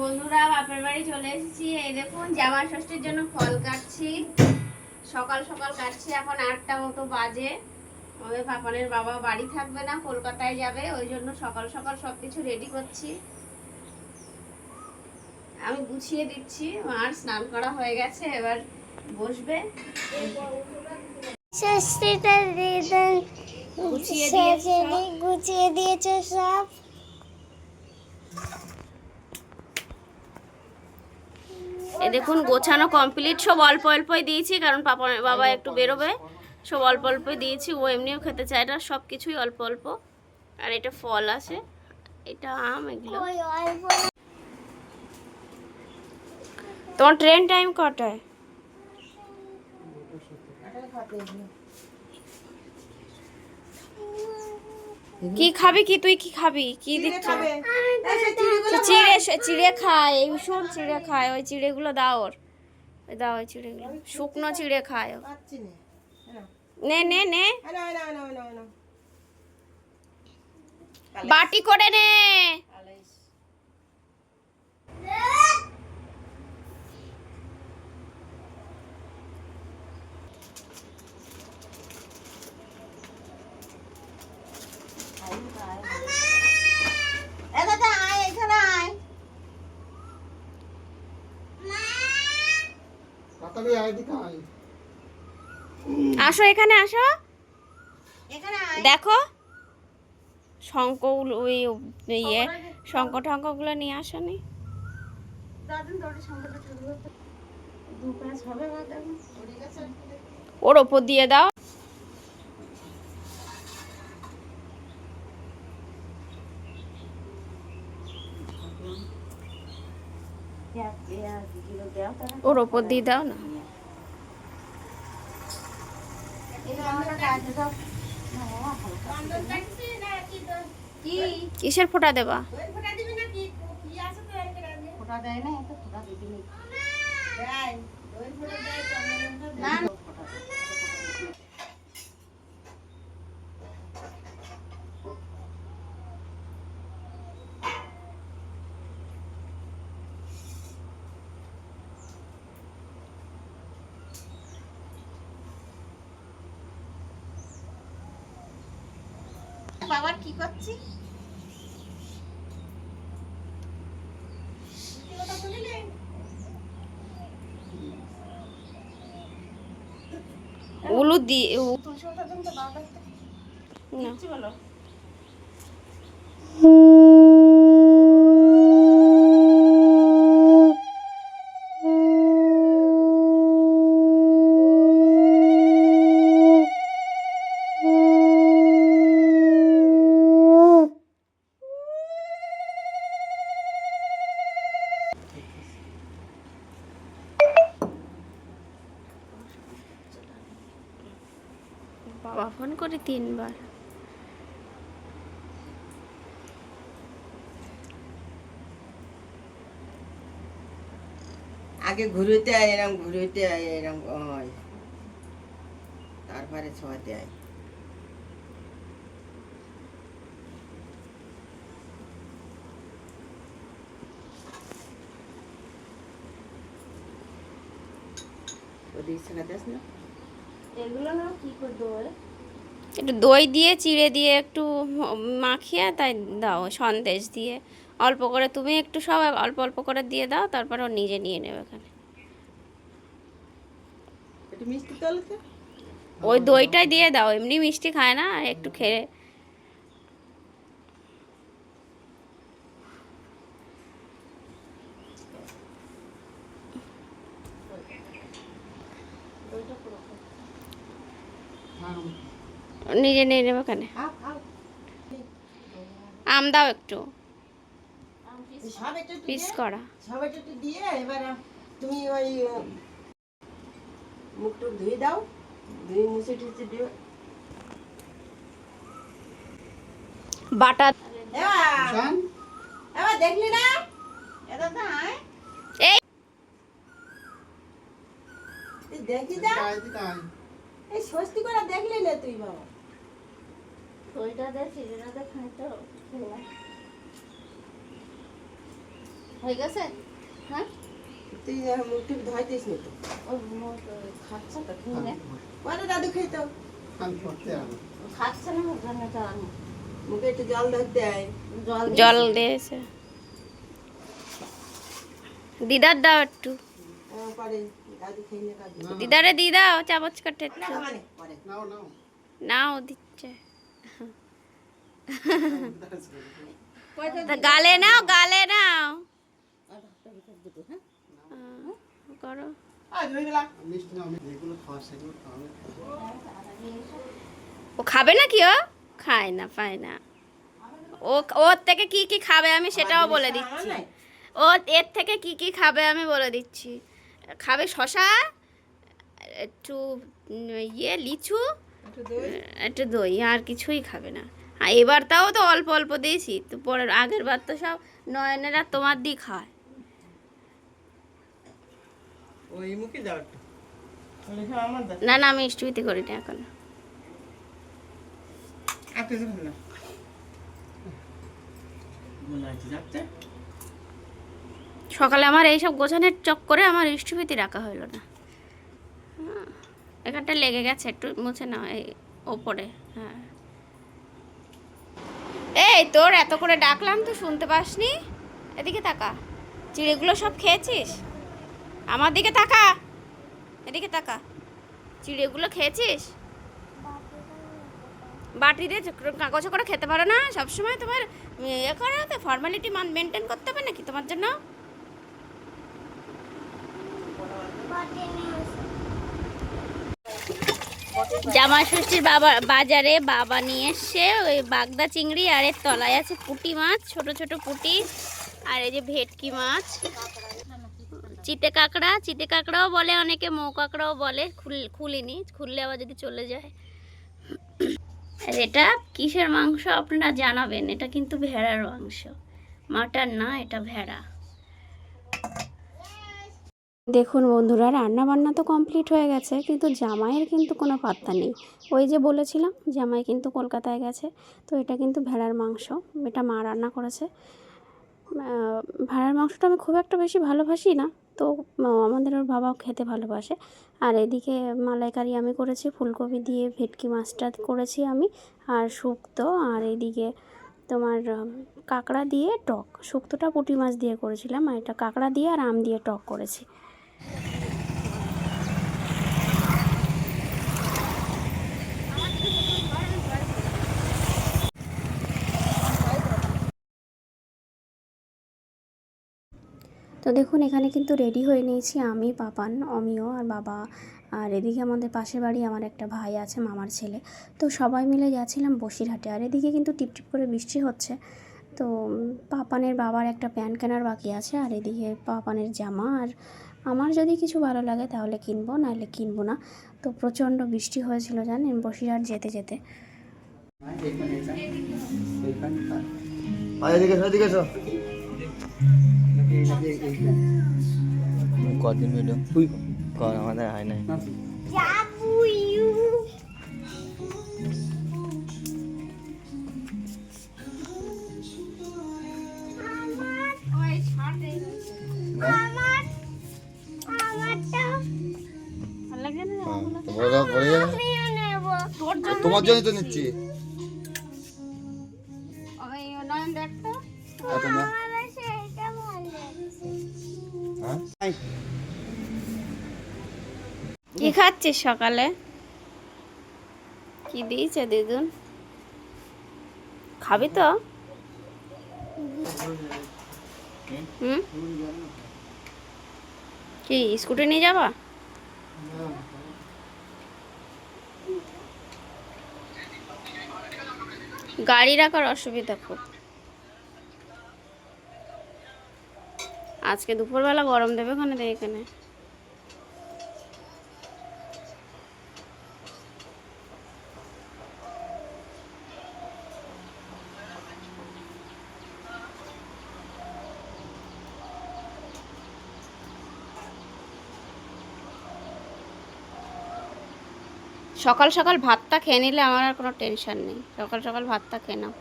বন্ধুরা বাপের বাড়ি চলে এসেছি। এই দেখুন জামা ষষ্ঠীর জন্য ফল কাটছি, সকাল সকাল কাটছি। এখন 8টা মতো বাজে। আমাদের পাপানের বাবা বাড়ি থাকবে না, কলকাতায় যাবে, ওই জন্য সকাল সকাল সবকিছু রেডি করছি। আমি গুছিয়ে দিচ্ছি। আর স্নান করা হয়ে গেছে, এবার বসবে। ষষ্ঠীটা গুছিয়ে দিয়েছে সব। এই দেখুন গোছানো কমপ্লিট, সব অল্প অল্পই দিয়েছি, কারণ বাবা একটু বেরোবে। সব অল্প অল্পই দিয়েছি, ও এমনিও খেতে চায় না, সব কিছুই অল্প অল্প। আর এটা ফল আছে, এটা আম, এগুলো। তোমার ট্রেন টাইম কটায়? কি খাবি? কি তুই কি খাবি? কি দিচ্ছ? চিড়ে খায়, এই ভীষণ চিড়ে খায়। ওই চিড়েগুলো দাও ওর, দাও ওই চিড়েগুলো, শুকনো চিড়ে খায়। নে নে নে, বাটি করে নে। আসো এখানে, আসো। দেখো শঙ্কগুলো, ওই ইয়ে শঙ্ক টঙ্কগুলো নিয়ে আসো নি। ওর ওপর দিয়ে দাও। ওর ওপর দিয়ে দাও না। কিসের ফোঁটা দেবা? বাবার কি করছি? ওগুলো দিয়ে না। বাবা ফোন করে 3বার। আগে ঘুরতে আয়, এরম ঘুরতে আয়, এরম হয়, তারপরে ছোঁয়াতে আয়। ওদিকে শেখাতেস না? এগুলো না কি করে দই, একটু দই দিয়ে চিড়ে দিয়ে একটু মাখিয়ে তাই দাও, সন্দেশ দিয়ে অল্প করে। তুমি একটু সব অল্প অল্প করে দিয়ে দাও, তারপর ও নিজে নিয়ে নেবে এখানে। একটু মিষ্টি তলতে ওই দইটাই দিয়ে দাও, এমনি মিষ্টি খায় না, একটু খেয়ে। নিজে নিয়ে নেবে এখানে। আম দাও একটু পিস করা। সব একটু দিয়ে এবার তুমি ওই মুখটুক ধুয়ে দাও, ধুয়ে মুছে টুছে দিও। বাটা এবার দেখলি না? এটা তো আয় এই তুই দেখি যা, এই ষষ্ঠী করে দেখলি না তুই বাবা? দইটা দে, চিড়েটা দে, খাই তো। হয়ে গেছে? হ্যাঁ তুই মুখটুক ধোয়াইতিস নি তো। ও খাচ্ছে তো খেয়ে নে। বলে দাদু খেতো। খাচ্ছে না ওখানে তো আমি মুখে একটু জল ধরতে আয়। জল দিয়েছে। দিদার দাও একটু, পরে দাদু খেয়ে নে কাজ। দিদারে দিয়ে দাও চামচ কাটে একটু। মানে পরে। নাও দিচ্ছে। কয়টা তা গালে নাও, গালে নাও। করো। আজ হয়ে গেল। ও খাবে না কি? ও খায় না, পায় না। ও ওর থেকে কি কি খাবে আমি সেটাও বলে দিচ্ছি। ও এর থেকে কি কি খাবে আমি বলে দিচ্ছি। খাবে শশা, একটু লিচু, একটু দই। একটু দই, আর কিছুই খাবে না। আর এবার তাও তো অল্প অল্প দিয়েছি, তো পরের আগের বার তো সব নয়নেরা তোমার দিয়ে খায়। ওই মুখে দাও একটু। তাহলে খাও আমার দাও। না না, আমি ইষ্টবিতি করি না এখন। আপনি খান না। বলাইছি যাচ্ছে। সকালে আমার এইসব গোছানোর চক্করে আমার ইষ্টবিতি রাখা হলো না। এখানটা লেগে গেছে, একটু মুছে নাও এই ওপরে। হ্যাঁ, এই তোর এত করে ডাকলাম তো শুনতে পাসনি? এদিকে তাকা, চিড়েগুলো সব খেয়েছিস? আমার দিকে তাকা, এদিকে তাকা। চিড়েগুলো খেয়েছিস? বাটিতে কাগজে করে খেতে পারো না? সবসময় তোমার ইয়ে করা তো ফর্মালিটি মেনটেন করতে হবে নাকি তোমার জন্য? জামাই ষষ্ঠীর বাজারে বাবা নিয়ে এসছে ওই বাগদা চিংড়ি, আর এর তলায় আছে পুঁটি মাছ, ছোট ছোট পুঁটি, আর এই যে ভেটকি মাছ, চিতে কাঁকড়া, চিতে কাঁকড়াও বলে অনেকে, মৌ কাঁকড়াও বলে। খুলিনি, খুললে আবার যদি চলে যায়। আর এটা কিসের মাংস আপনারা জানাবেন। এটা কিন্তু ভেড়ার মাংস, মাটন না, এটা ভেড়া। দেখুন বন্ধুরা, রান্না বান্না তো কমপ্লিট হয়ে গেছে, কিন্তু জামাইয়ের কিন্তু কোনো পাত্তা নেই। ওই যে বলেছিলাম জামাই কিন্তু কলকাতায় গেছে। তো এটা কিন্তু ভেড়ার মাংস, এটা মা রান্না করেছে। ভেড়ার মাংসটা আমি খুব একটা বেশি ভালোবাসি না, তো আমাদের ওর বাবাও খেতে ভালোবাসে। আর এদিকে মালাইকারি আমি করেছি, ফুলকপি দিয়ে ভেটকি মাছটা করেছি আমি, আর শুক্তো। আর এদিকে তোমার কাঁকড়া দিয়ে টক, শুক্তোটা পুঁটি মাছ দিয়ে করেছিলাম, আর এটা কাঁকড়া দিয়ে আর আম দিয়ে টক করেছি। তো দেখুন এখানে কিন্তু রেডি হয়ে নিয়েছি আমি, পাপান, অমিয় আর বাবা। আর এদিকে আমাদের পাশের বাড়ি আমার একটা ভাই আছে, মামার ছেলে। তো সবাই মিলে যাচ্ছিলাম বসিরহাটে। আর এদিকে কিন্তু টিপটিপ করে বৃষ্টি হচ্ছে। তো পাপানের বাবার একটা প্যান্ট কেনার বাকি আছে, আর এদিকে পাপানের জামা। আর আমার যদি কিছু ভালো লাগে তাহলে কিনবো, নাহলে কিনবো না। তো প্রচণ্ড বৃষ্টি হয়েছিল জানেন বসিরহাট যেতে যেতে। কদিন ভিডিও কর আমাদের হয় নাই। তোমার জন্য তো নিচ্ছি। কি খাচ্ছিস সকালে? কি দিয়েছে দিদুন? খাবি তো? হুম, কি স্কুটি নিয়ে যাবা? গাড়ি রাখার অসুবিধা খুব। আজকে দুপুরবেলা গরম দেবে ওখানে, এখানে সকাল সকাল ভাতটা খেয়ে নিলে আমার আর কোনো টেনশন নেই। সকাল সকাল ভাতটা খেয়ে নাও।